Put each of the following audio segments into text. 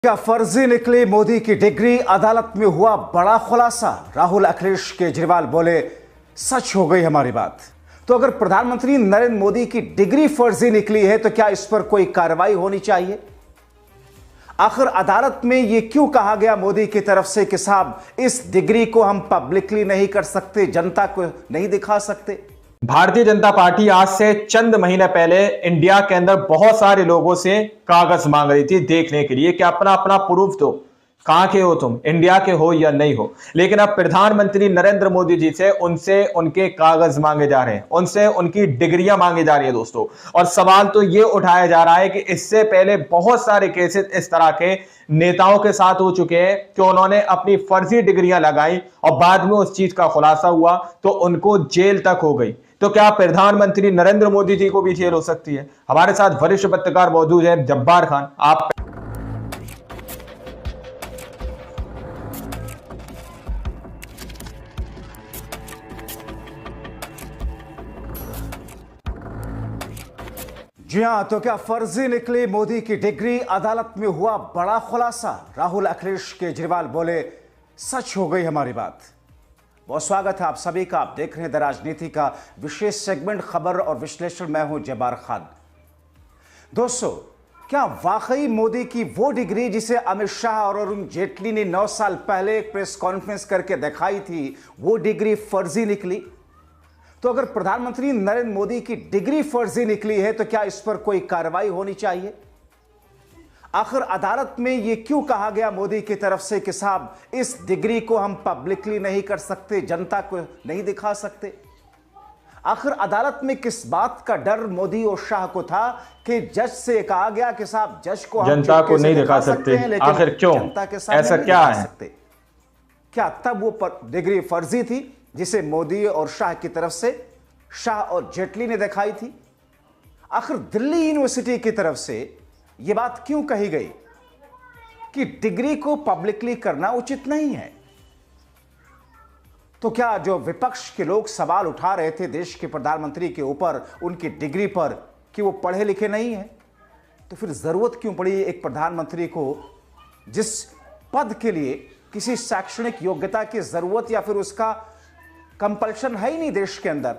क्या फर्जी निकली मोदी की डिग्री, अदालत में हुआ बड़ा खुलासा। राहुल अखिलेश केजरीवाल बोले सच हो गई हमारी बात। तो अगर प्रधानमंत्री नरेंद्र मोदी की डिग्री फर्जी निकली है तो क्या इस पर कोई कार्रवाई होनी चाहिए? आखिर अदालत में यह क्यों कहा गया मोदी की तरफ से कि साहब इस डिग्री को हम पब्लिकली नहीं कर सकते, जनता को नहीं दिखा सकते? भारतीय जनता पार्टी आज से चंद महीने पहले इंडिया के अंदर बहुत सारे लोगों से कागज मांग रही थी देखने के लिए कि अपना अपना प्रूफ दो, कहां के हो तुम, इंडिया के हो या नहीं हो। लेकिन अब प्रधानमंत्री नरेंद्र मोदी जी से उनसे उनके कागज मांगे जा रहे हैं, उनसे उनकी डिग्रियां मांगी जा रही है दोस्तों। और सवाल तो यह उठाया जा रहा है कि इससे पहले बहुत सारे केसेस इस तरह के नेताओं के साथ हो चुके हैं कि उन्होंने अपनी फर्जी डिग्रियां लगाई और बाद में उस चीज का खुलासा हुआ तो उनको जेल तक हो गई। तो क्या प्रधानमंत्री नरेंद्र मोदी जी को भी जेल हो सकती है? हमारे साथ वरिष्ठ पत्रकार मौजूद हैं, जब्बार खान। आप जी हां, तो क्या फर्जी निकली मोदी की डिग्री, अदालत में हुआ बड़ा खुलासा। राहुल अखिलेश केजरीवाल बोले सच हो गई हमारी बात। बहुत स्वागत है आप सभी का। आप देख रहे हैं द राजनीति का विशेष सेगमेंट खबर और विश्लेषण। मैं हूं जब्बार खान। दोस्तों, क्या वाकई मोदी की वो डिग्री जिसे अमित शाह और अरुण जेटली ने 9 साल पहले एक प्रेस कॉन्फ्रेंस करके दिखाई थी, वो डिग्री फर्जी निकली? तो अगर प्रधानमंत्री नरेंद्र मोदी की डिग्री फर्जी निकली है तो क्या इस पर कोई कार्रवाई होनी चाहिए? आखिर अदालत में यह क्यों कहा गया मोदी की तरफ से कि साहब इस डिग्री को हम पब्लिकली नहीं कर सकते, जनता को नहीं दिखा सकते? आखिर अदालत में किस बात का डर मोदी और शाह को था कि जज से कहा गया कि साहब जज को हम जनता को नहीं दिखा सकते हैं, लेकिन आखिर क्यों? जनता के सामने ऐसा क्या है? क्या तब वो डिग्री फर्जी थी जिसे मोदी और शाह की तरफ से शाह और जेटली ने दिखाई थी? आखिर दिल्ली यूनिवर्सिटी की तरफ से यह बात क्यों कही गई कि डिग्री को पब्लिकली करना उचित नहीं है? तो क्या जो विपक्ष के लोग सवाल उठा रहे थे देश के प्रधानमंत्री के ऊपर, उनकी डिग्री पर, कि वो पढ़े लिखे नहीं है, तो फिर जरूरत क्यों पड़ी एक प्रधानमंत्री को जिस पद के लिए किसी शैक्षणिक योग्यता की जरूरत या फिर उसका कंपल्शन है ही नहीं देश के अंदर?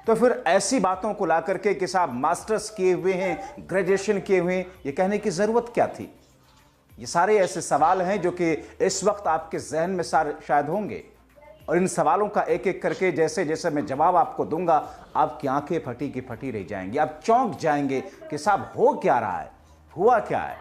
तो फिर ऐसी बातों को ला करके कि साहब मास्टर्स किए हुए हैं, ग्रेजुएशन किए हुए हैं, ये कहने की जरूरत क्या थी? ये सारे ऐसे सवाल हैं जो कि इस वक्त आपके जहन में शायद होंगे, और इन सवालों का एक एक करके जैसे जैसे मैं जवाब आपको दूंगा, आपकी आंखें फटी की फटी रह जाएंगी। आप चौंक जाएंगे कि साहब हो क्या रहा है, हुआ क्या है।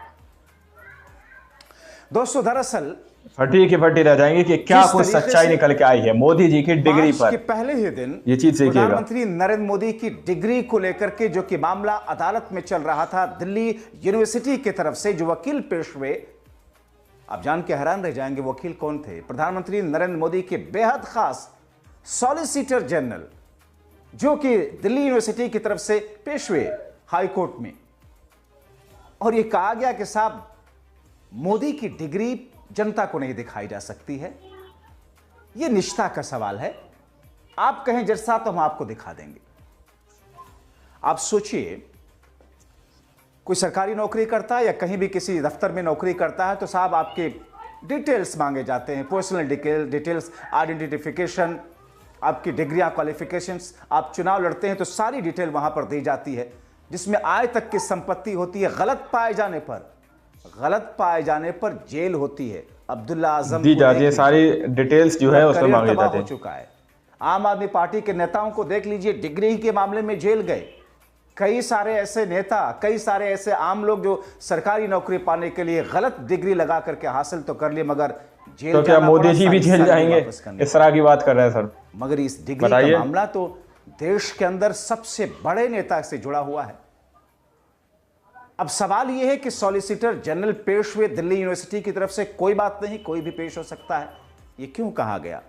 दोस्तों, दरअसल फटी की फटी रह जाएंगे कि क्या कुछ सच्चाई निकल के आई है मोदी जी की डिग्री पर। के पहले ही दिन ये चीज देखिएगा, प्रधानमंत्री नरेंद्र मोदी की डिग्री को लेकर के जो कि मामला अदालत में चल रहा था, दिल्ली यूनिवर्सिटी की तरफ से जो वकील पेश हुए, आप जान के हैरान रह जाएंगे वकील कौन थे। प्रधानमंत्री नरेंद्र मोदी के बेहद खास सॉलिसिटर जनरल जो कि दिल्ली यूनिवर्सिटी की तरफ से पेश हुए हाई कोर्ट में, और यह कहा गया कि साहब मोदी की डिग्री जनता को नहीं दिखाई जा सकती है। यह निष्ठा का सवाल है। आप कहें जज साहब तो हम आपको दिखा देंगे। आप सोचिए, कोई सरकारी नौकरी करता है या कहीं भी किसी दफ्तर में नौकरी करता है तो साहब आपके डिटेल्स मांगे जाते हैं, पर्सनल डिटेल्स, आइडेंटिफिकेशन, आपकी डिग्रियां, क्वालिफिकेशंस। आप चुनाव लड़ते हैं तो सारी डिटेल वहां पर दी जाती है, जिसमें आय तक की संपत्ति होती है। गलत पाए जाने पर जेल होती है। अब्दुल्ला आजम दी जाती है, सारी डिटेल्स जो है उसमें मांगे जाते हैं। हो चुका है। आम आदमी पार्टी के नेताओं को देख लीजिए, डिग्री के मामले में जेल गए। कई सारे ऐसे नेता, कई सारे ऐसे आम लोग जो सरकारी नौकरी पाने के लिए गलत डिग्री लगा करके हासिल तो कर लिए, मगर जेल। तो क्या मोदी जी भी जेल जाएंगे? इस तरह की बात कर रहे हैं सर। मगर इस डिग्री का मामला तो देश के अंदर सबसे बड़े नेता से जुड़ा हुआ है। अब सवाल यह है कि सॉलिसिटर जनरल पेश हुए दिल्ली यूनिवर्सिटी की तरफ से, कोई बात नहीं, कोई भी पेश हो सकता है। यह क्यों कहा गया?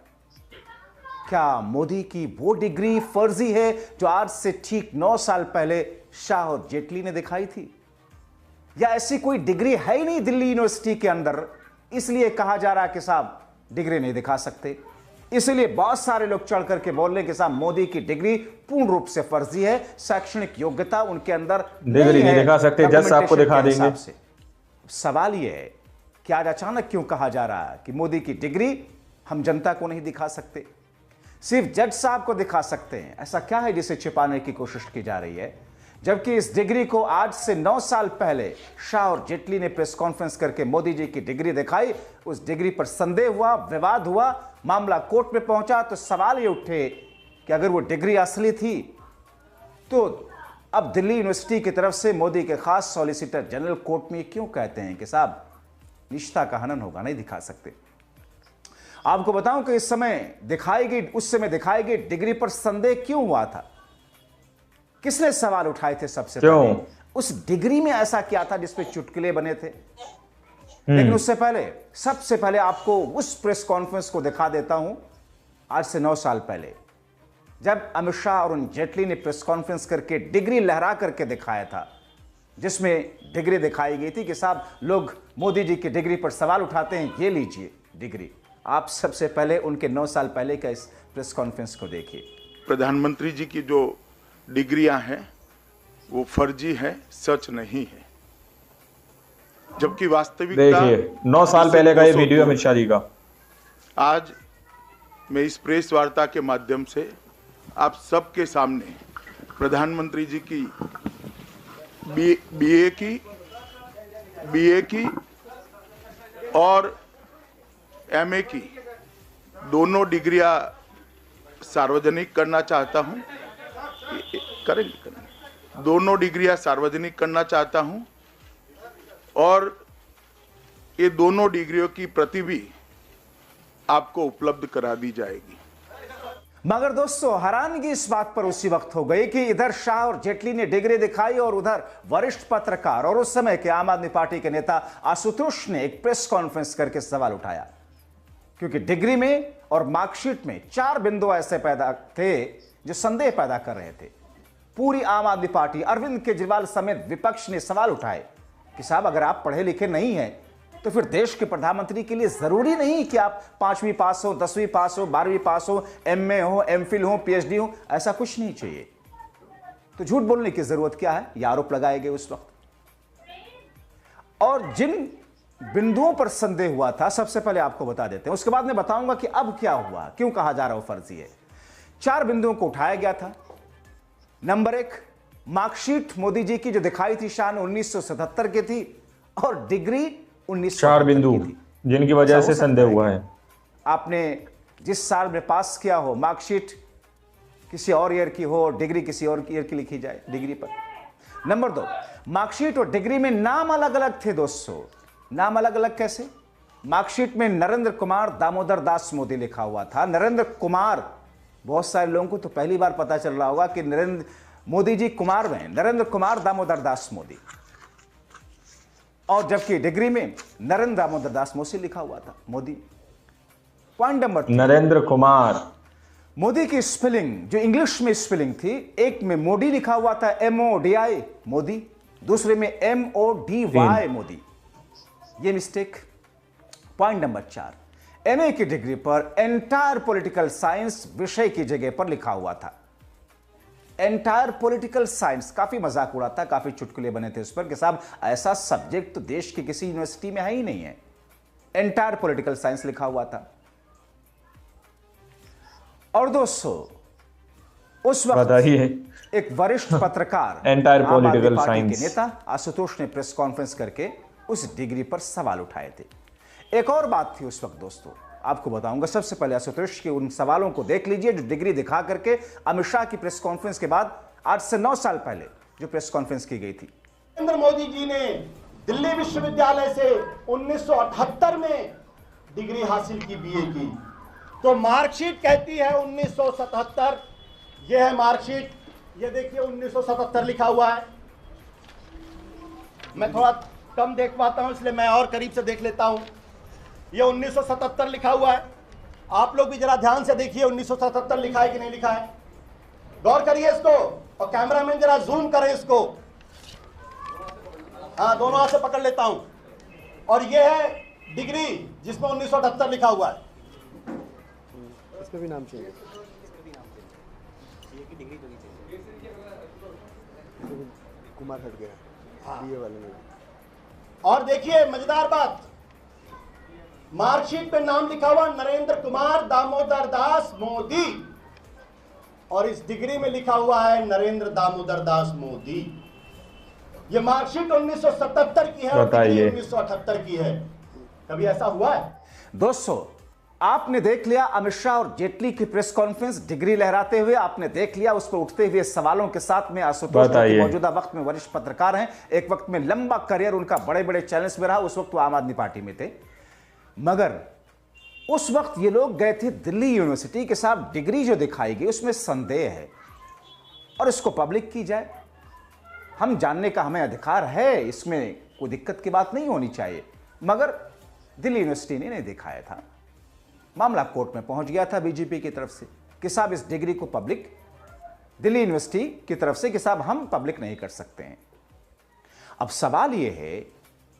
क्या मोदी की वो डिग्री फर्जी है जो आज से ठीक 9 साल पहले शाह और जेटली ने दिखाई थी? या ऐसी कोई डिग्री है ही नहीं दिल्ली यूनिवर्सिटी के अंदर, इसलिए कहा जा रहा है कि साहब डिग्री नहीं दिखा सकते? इसलिए बहुत सारे लोग चढ़ करके बोल रहे कि साहब मोदी की डिग्री पूर्ण रूप से फर्जी है, शैक्षणिक योग्यता उनके अंदर डिग्री नहीं दिखा सकते, जज साहब को दिखा देंगे। सवाल यह है कि आज अचानक क्यों कहा जा रहा है कि मोदी की डिग्री हम जनता को नहीं दिखा सकते, सिर्फ जज साहब को दिखा सकते हैं? ऐसा क्या है जिसे छिपाने की कोशिश की जा रही है, जबकि इस डिग्री को आज से 9 साल पहले शाह और जेटली ने प्रेस कॉन्फ्रेंस करके मोदी जी की डिग्री दिखाई। उस डिग्री पर संदेह हुआ, विवाद हुआ, मामला कोर्ट में पहुंचा, तो सवाल ये उठे कि अगर वो डिग्री असली थी तो अब दिल्ली यूनिवर्सिटी की तरफ से मोदी के खास सॉलिसिटर जनरल कोर्ट में क्यों कहते हैं कि साहब निष्ठा का हनन होगा, नहीं दिखा सकते। आपको बताऊं कि उस समय दिखाई गई डिग्री पर संदेह क्यों हुआ था, किसने सवाल उठाए थे सबसे पहले, उस डिग्री में ऐसा क्या था जिसपे चुटकुले बने थे। लेकिन उससे पहले सबसे पहले आपको उस प्रेस कॉन्फ्रेंस को दिखा देता हूं आज से 9 साल पहले, जब अमित शाह और अरुण जेटली ने प्रेस कॉन्फ्रेंस करके डिग्री लहरा करके दिखाया था, जिसमें डिग्री दिखाई गई थी कि साहब लोग मोदी जी की डिग्री पर सवाल उठाते हैं, ये लीजिए डिग्री। आप सबसे पहले उनके 9 साल पहले का इस प्रेस कॉन्फ्रेंस को देखिए। प्रधानमंत्री जी की जो डिग्रियां हैं वो फर्जी है, सच नहीं है, जबकि वास्तविकता देखिए 9 साल पहले का ये वीडियो अमित शाह जी का। आज मैं इस प्रेस वार्ता के माध्यम से आप सबके सामने प्रधानमंत्री जी की बीए की और एमए की दोनों डिग्रियां सार्वजनिक करना चाहता हूं। करेंगे दोनों डिग्रियां सार्वजनिक करना चाहता हूं और ये दोनों डिग्रियों की प्रति भी आपको उपलब्ध करा दी जाएगी। मगर दोस्तों हैरानगी इस बात पर उसी वक्त हो गई कि इधर शाह और जेटली ने डिग्री दिखाई और उधर वरिष्ठ पत्रकार और उस समय के आम आदमी पार्टी के नेता आशुतोष ने एक प्रेस कॉन्फ्रेंस करके सवाल उठाया, क्योंकि डिग्री में और मार्कशीट में 4 बिंदु ऐसे पैदा थे जो संदेह पैदा कर रहे थे। पूरी आम आदमी पार्टी, अरविंद केजरीवाल समेत विपक्ष ने सवाल उठाए कि साहब अगर आप पढ़े लिखे नहीं हैं तो फिर देश के प्रधानमंत्री के लिए जरूरी नहीं कि आप 5वीं पास हो, 10वीं पास हो, 12वीं पास हो, एमए हो, एमफिल हो, पीएचडी हो, ऐसा कुछ नहीं चाहिए। तो झूठ बोलने की जरूरत क्या है, ये आरोप लगाए गए उस वक्त। और जिन बिंदुओं पर संदेह हुआ था सबसे पहले आपको बता देते हैं, उसके बाद मैं बताऊंगा कि अब क्या हुआ, क्यों कहा जा रहा है फर्जी है। 4 बिंदुओं को उठाया गया था। नंबर 1, मार्कशीट मोदी जी की जो दिखाई थी शाह ने 1977 की थी और डिग्री 1977 4 बिंदु जिनकी वजह से संदेह हुआ है। आपने जिस साल में पास किया हो, मार्कशीट किसी और ईयर की हो, डिग्री किसी और ईयर की लिखी जाए डिग्री पर। नंबर 2, मार्कशीट और डिग्री में नाम अलग अलग थे दोस्तों। नाम अलग अलग कैसे? मार्कशीट में नरेंद्र कुमार दामोदर दास मोदी लिखा हुआ था। नरेंद्र कुमार, बहुत सारे लोगों को तो पहली बार पता चल रहा होगा कि नरेंद्र मोदी जी कुमार में नरेंद्र कुमार दामोदर दास मोदी, और जबकि डिग्री में नरेंद्र दामोदर दास मोदी लिखा हुआ था मोदी। Point number 3, Narendra Kumar. मोदी की स्पेलिंग जो इंग्लिश में स्पेलिंग थी, एक में मोदी लिखा हुआ था MODI मोदी, दूसरे में MODY मोदी, ये मिस्टेक। पॉइंट नंबर 4, एमए की डिग्री पर एंटायर पॉलिटिकल साइंस विषय की जगह पर लिखा हुआ था। एंटायर पॉलिटिकल साइंस, काफी मजाक उड़ा था, काफी चुटकुले बने थे उस पर कि साहब ऐसा सब्जेक्ट तो देश की किसी यूनिवर्सिटी में है ही नहीं है। एंटायर पॉलिटिकल साइंस लिखा हुआ था। और दोस्तों उस वक्त एक वरिष्ठ पत्रकार एंटायर पॉलिटिकल साइंस के नेता आशुतोष ने प्रेस कॉन्फ्रेंस करके उस डिग्री पर सवाल उठाए थे। एक और बात थी उस वक्त दोस्तों, आपको बताऊंगा। सबसे पहले आशुतोष के उन सवालों को देख लीजिए जो डिग्री दिखा करके अमित शाह की प्रेस कॉन्फ्रेंस के बाद आज से 9 साल पहले जो प्रेस कॉन्फ्रेंस की गई थी। नरेंद्र मोदी जी ने दिल्ली विश्वविद्यालय से 1978 में डिग्री हासिल की बीए की, तो मार्कशीट कहती है 1977। यह है मार्कशीट, ये देखिए 1977 लिखा हुआ है। मैं थोड़ा कम देख पाता हूं इसलिए मैं और करीब से देख लेता हूं। ये 1977 लिखा हुआ है। आप लोग भी जरा ध्यान से देखिए 1977 लिखा है कि नहीं लिखा है, गौर करिए इसको, और कैमरामैन जरा जूम करें इसको। हाँ, दोनों हाथ से पकड़ लेता हूं। और ये है डिग्री जिसमें 1978 लिखा हुआ है। इसका भी नाम चाहिए, कुमार हट गया बीए वाले में। और देखिए मजेदार बात, मार्कशीट पे नाम लिखा हुआ नरेंद्र कुमार दामोदर दास मोदी, और इस डिग्री में लिखा हुआ है नरेंद्र दामोदर दास मोदी। ये मार्कशीट 1977 की है और डिग्री 1978 की है। कभी ऐसा हुआ है? दोस्तों, आपने देख लिया अमित शाह और जेटली की प्रेस कॉन्फ्रेंस, डिग्री लहराते हुए आपने देख लिया उस पर उठते हुए सवालों के साथ में आशुतोष जो कि मौजूदा वक्त में वरिष्ठ पत्रकार हैं, एक वक्त में लंबा करियर उनका बड़े बड़े चैनल्स में रहा, उस वक्त वो आम आदमी पार्टी में थे, मगर उस वक्त ये लोग गए थे दिल्ली यूनिवर्सिटी के साथ, डिग्री जो दिखाई गई उसमें संदेह है और इसको पब्लिक की जाए। हम जानने का हमें अधिकार है, इसमें कोई दिक्कत की बात नहीं होनी चाहिए, मगर दिल्ली यूनिवर्सिटी ने नहीं दिखाया था। मामला कोर्ट में पहुंच गया था बीजेपी की तरफ से कि साहब इस डिग्री को पब्लिक, दिल्ली यूनिवर्सिटी की तरफ से कि साहब हम पब्लिक नहीं कर सकते हैं। अब सवाल यह है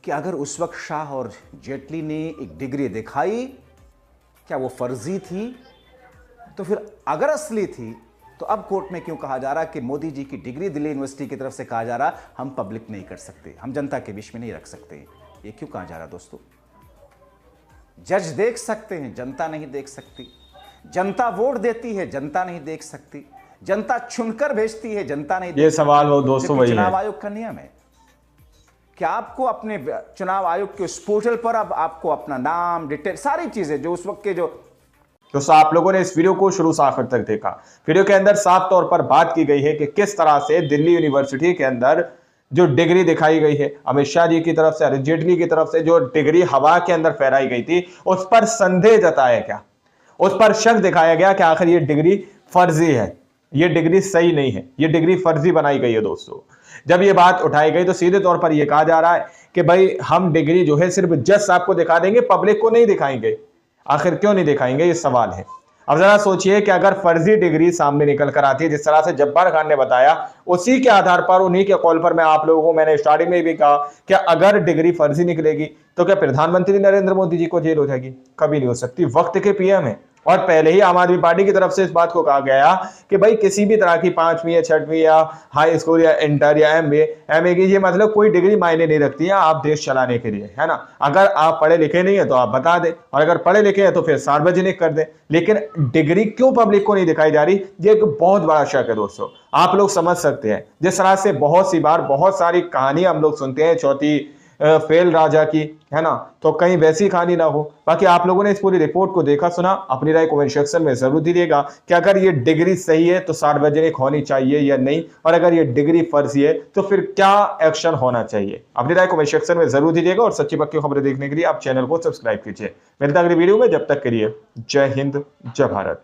कि अगर उस वक्त शाह और जेटली ने एक डिग्री दिखाई, क्या वो फर्जी थी? तो फिर अगर असली थी तो अब कोर्ट में क्यों कहा जा रहा कि मोदी जी की डिग्री दिल्ली यूनिवर्सिटी की तरफ से कहा जा रहा हम पब्लिक नहीं कर सकते, हम जनता के बीच में नहीं रख सकते? ये क्यों कहा जा रहा दोस्तों? जज देख सकते हैं, जनता नहीं देख सकती। जनता वोट देती है, जनता नहीं देख सकती। जनता चुनकर भेजती है, जनता नहीं। ये सवाल वो दोस्तों वही है, चुनाव आयोग का नियम है कि आपको अपने चुनाव आयोग के उस पोर्टल पर अब आपको अपना नाम, डिटेल, सारी चीजें जो उस वक्त के जो तो आप लोगों ने इस वीडियो को शुरू से आखिर तक देखा। वीडियो के अंदर साफ तौर पर बात की गई है कि किस तरह से दिल्ली यूनिवर्सिटी के अंदर जो डिग्री दिखाई गई है अमित शाह जी की तरफ से, अरुण जेटली की तरफ से, जो डिग्री हवा के अंदर फहराई गई थी, उस पर संदेह जताया गया, उस पर शक दिखाया गया कि आखिर ये डिग्री फर्जी है, ये डिग्री सही नहीं है, ये डिग्री फर्जी बनाई गई है। दोस्तों, जब ये बात उठाई गई तो सीधे तौर पर यह कहा जा रहा है कि भाई हम डिग्री जो है सिर्फ जज साहब को दिखा देंगे, पब्लिक को नहीं दिखाएंगे। आखिर क्यों नहीं दिखाएंगे, ये सवाल है। अब जरा सोचिए कि अगर फर्जी डिग्री सामने निकल कर आती है, जिस तरह से जब्बार खान ने बताया, उसी के आधार पर, उन्हीं के कॉल पर मैं आप लोगों को मैंने स्टार्टिंग में भी कहा कि अगर डिग्री फर्जी निकलेगी तो क्या प्रधानमंत्री नरेंद्र मोदी जी को जेल हो जाएगी? कभी नहीं हो सकती। वक्त के पीएम है और पहले ही आम आदमी पार्टी की तरफ से इस बात को कहा गया कि भाई किसी भी तरह की 5वीं या 6वीं या हाई स्कूल या इंटर या एमए की, ये मतलब कोई डिग्री मायने नहीं रखती है आप देश चलाने के लिए, है ना। अगर आप पढ़े लिखे नहीं है तो आप बता दें, और अगर पढ़े लिखे हैं तो फिर सार्वजनिक कर दें। लेकिन डिग्री क्यों पब्लिक को नहीं दिखाई जा रही, ये एक बहुत बड़ा शक है दोस्तों। आप लोग समझ सकते हैं जिस तरह से बहुत सी बार बहुत सारी कहानियां हम लोग सुनते हैं चौथी फेल राजा की, है ना, तो कहीं वैसी कहानी ना हो। बाकी आप लोगों ने इस पूरी रिपोर्ट को देखा सुना, अपनी राय कमेंट सेक्शन में जरूर दीजिएगा कि अगर ये डिग्री सही है तो सार्वजनिक होनी चाहिए या नहीं, और अगर ये डिग्री फर्जी है तो फिर क्या एक्शन होना चाहिए। अपनी राय कमेंट सेक्शन में जरूर दीजिएगा और सच्ची पक्की खबरें देखने के लिए आप चैनल को सब्सक्राइब कीजिए। मिलता अगली वीडियो में, जब तक के लिए जय हिंद, जय भारत।